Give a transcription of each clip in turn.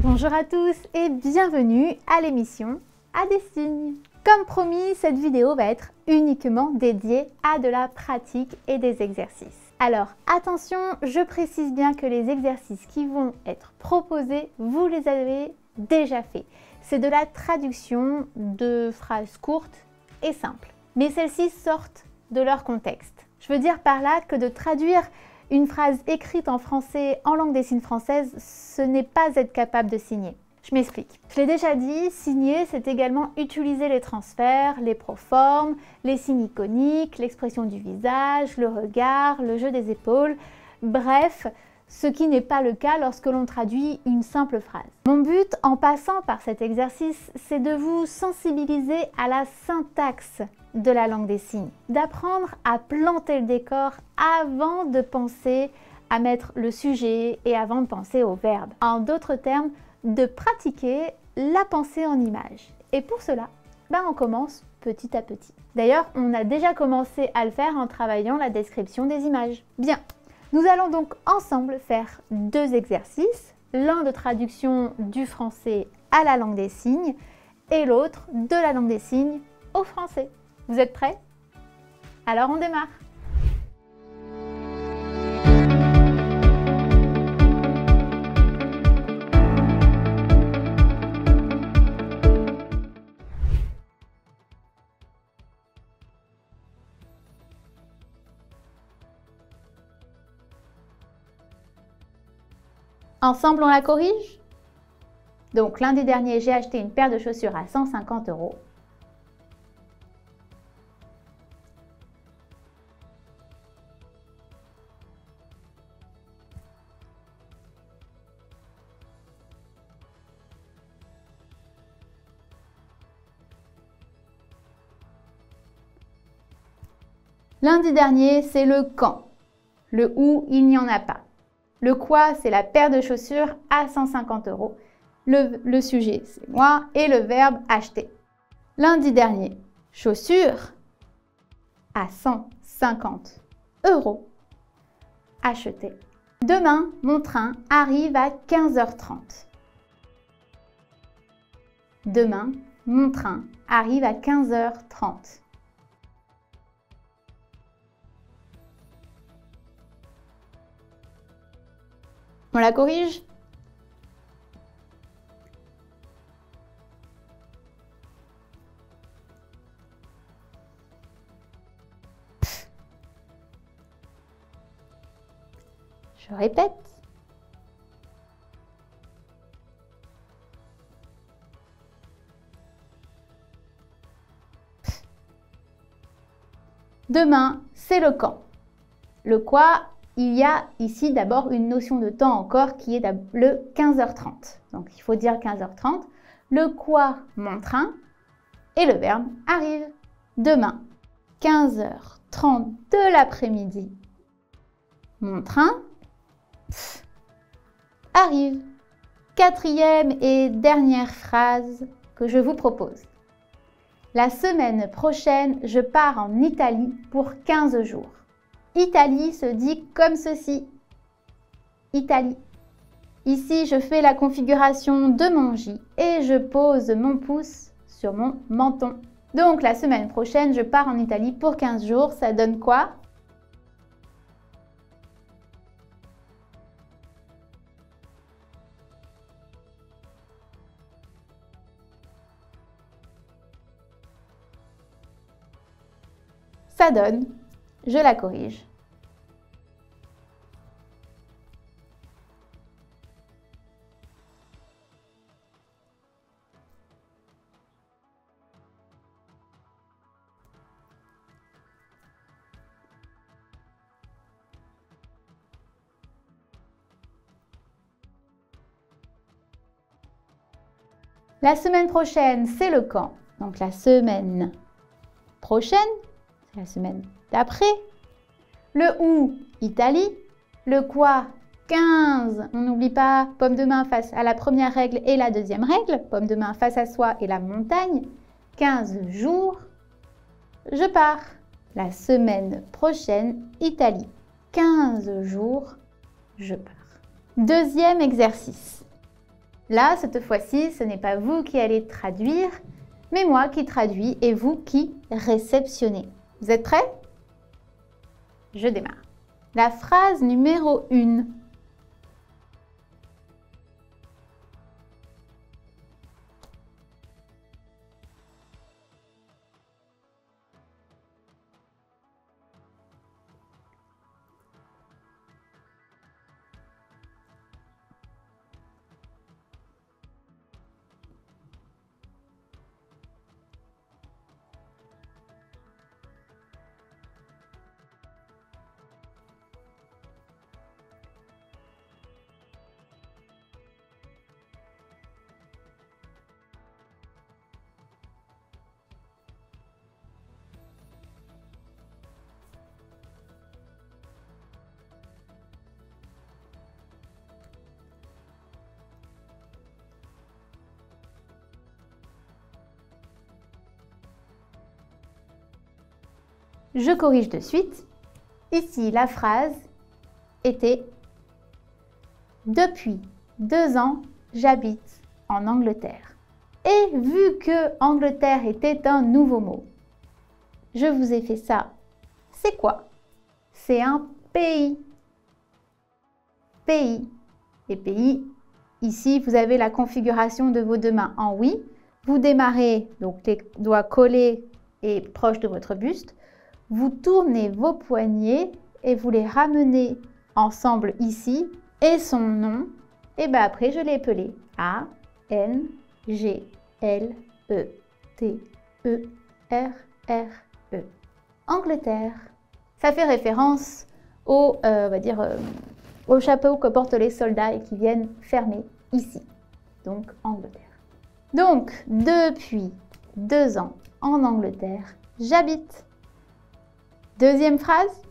Bonjour à tous et bienvenue à l'émission À des signes. Comme promis, cette vidéo va être uniquement dédiée à de la pratique et des exercices. Alors attention, je précise bien que les exercices qui vont être proposés, vous les avez déjà faits. C'est de la traduction de phrases courtes et simples. Mais celles-ci sortent de leur contexte. Je veux dire par là que de traduire une phrase écrite en français en langue des signes française, ce n'est pas être capable de signer. Je m'explique. Je l'ai déjà dit, signer, c'est également utiliser les transferts, les proformes, les signes iconiques, l'expression du visage, le regard, le jeu des épaules, bref, ce qui n'est pas le cas lorsque l'on traduit une simple phrase. Mon but en passant par cet exercice, c'est de vous sensibiliser à la syntaxe de la langue des signes, d'apprendre à planter le décor avant de penser à mettre le sujet et avant de penser au verbe. En d'autres termes, de pratiquer la pensée en images. Et pour cela, on commence petit à petit. D'ailleurs, on a déjà commencé à le faire en travaillant la description des images. Bien, nous allons donc ensemble faire deux exercices, l'un de traduction du français à la langue des signes et l'autre de la langue des signes au français. Vous êtes prêts? Alors on démarre! Ensemble, on la corrige? Donc, lundi dernier, j'ai acheté une paire de chaussures à 150 €. Lundi dernier, c'est le quand. Le où, il n'y en a pas. Le quoi, c'est la paire de chaussures à 150 €. Le sujet, c'est moi et le verbe acheter. Lundi dernier, chaussures à 150 € acheté. Demain, mon train arrive à 15h30. Demain, mon train arrive à 15h30. On la corrige? Je répète. Demain, c'est le quand. Le quoi, il y a ici d'abord une notion de temps encore qui est le 15h30. Donc il faut dire 15h30. Le quoi, mon train, et le verbe arrive. Demain, 15h30 de l'après-midi, mon train arrive. Quatrième et dernière phrase que je vous propose. La semaine prochaine, je pars en Italie pour 15 jours. Italie se dit comme ceci. Italie. Ici, je fais la configuration de mon J et je pose mon pouce sur mon menton. Donc, la semaine prochaine, je pars en Italie pour 15 jours. Ça donne quoi? Ça donne, je la corrige. La semaine prochaine, c'est le quand. Donc la semaine prochaine, c'est la semaine d'après. Le où, Italie. Le quoi, 15. On n'oublie pas pomme de main face à la première règle et la deuxième règle. Pomme de main face à soi et la montagne. 15 jours. Je pars. La semaine prochaine, Italie. 15 jours. je pars. Deuxième exercice. Là, cette fois-ci, ce n'est pas vous qui allez traduire, mais moi qui traduis et vous qui réceptionnez. Vous êtes prêts? Je démarre. La phrase numéro 1. Je corrige de suite. Ici, la phrase était « Depuis 2 ans, j'habite en Angleterre ». Et vu que Angleterre était un nouveau mot, je vous ai fait ça. C'est quoi? C'est un pays. Pays. Les pays, ici, vous avez la configuration de vos deux mains en oui. Vous démarrez, donc les doigts collés et proches de votre buste. Vous tournez vos poignets et vous les ramenez ensemble ici. Et son nom, et bien après je l'ai appelé A-N-G-L-E-T-E-R-R-E. Angleterre. Ça fait référence au, au chapeau que portent les soldats et qui viennent fermer ici. Donc Angleterre. Donc depuis 2 ans en Angleterre, j'habite. Deuxième phrase.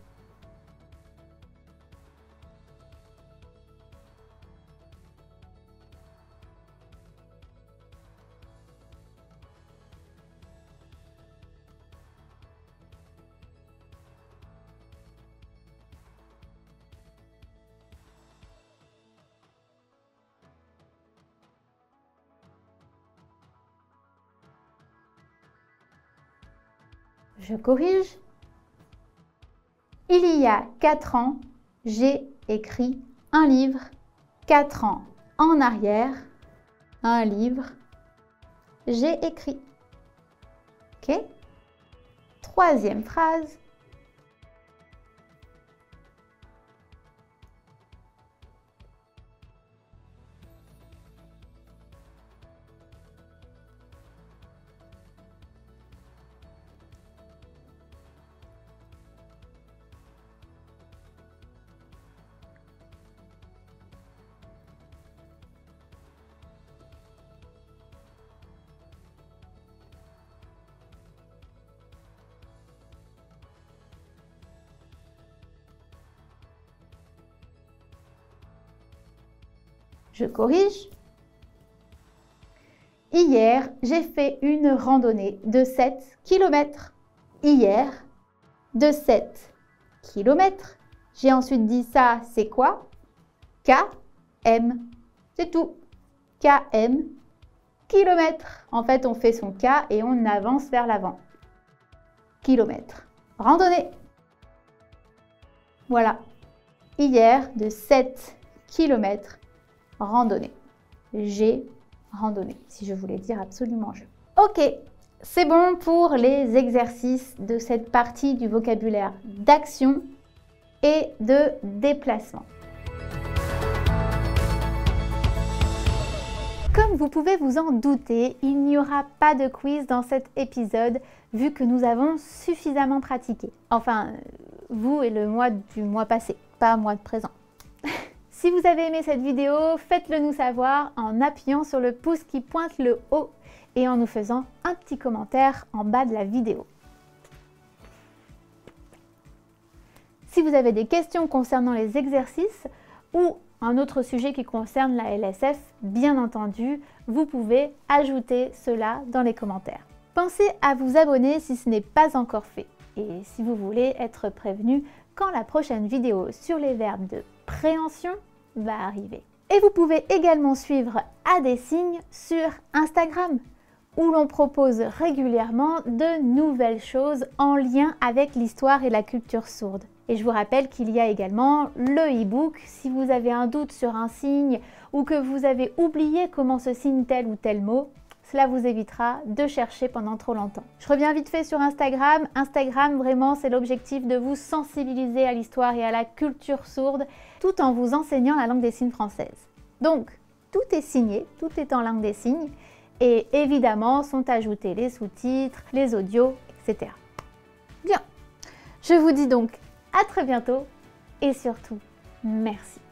Je corrige. Il y a 4 ans, j'ai écrit un livre. 4 ans en arrière, un livre, j'ai écrit. Ok? Troisième phrase. Je corrige. Hier, j'ai fait une randonnée de 7 km. Hier, de 7 km. J'ai ensuite dit ça, c'est quoi? K-M. C'est tout. K-M. Kilomètre. En fait, on fait son K et on avance vers l'avant. Kilomètre. Randonnée. Voilà. Hier, de 7 km. Randonnée. J'ai randonné, si je voulais dire absolument je. Ok, c'est bon pour les exercices de cette partie du vocabulaire d'action et de déplacement. Comme vous pouvez vous en douter, il n'y aura pas de quiz dans cet épisode vu que nous avons suffisamment pratiqué. Enfin, vous et le mois du mois passé, pas moi de présent. Si vous avez aimé cette vidéo, faites-le nous savoir en appuyant sur le pouce qui pointe le haut et en nous faisant un petit commentaire en bas de la vidéo. Si vous avez des questions concernant les exercices ou un autre sujet qui concerne la LSF, bien entendu, vous pouvez ajouter cela dans les commentaires. Pensez à vous abonner si ce n'est pas encore fait et si vous voulez être prévenu quand la prochaine vidéo sur les verbes de compréhension va arriver. Et vous pouvez également suivre À des signes sur Instagram, où l'on propose régulièrement de nouvelles choses en lien avec l'histoire et la culture sourde. Et je vous rappelle qu'il y a également le e-book. Si vous avez un doute sur un signe ou que vous avez oublié comment se signe tel ou tel mot, cela vous évitera de chercher pendant trop longtemps. Je reviens vite fait sur Instagram. Instagram, vraiment, c'est l'objectif de vous sensibiliser à l'histoire et à la culture sourde, tout en vous enseignant la langue des signes française. Donc, tout est signé, tout est en langue des signes. Et évidemment, sont ajoutés les sous-titres, les audios, etc. Bien, je vous dis donc à très bientôt et surtout, merci.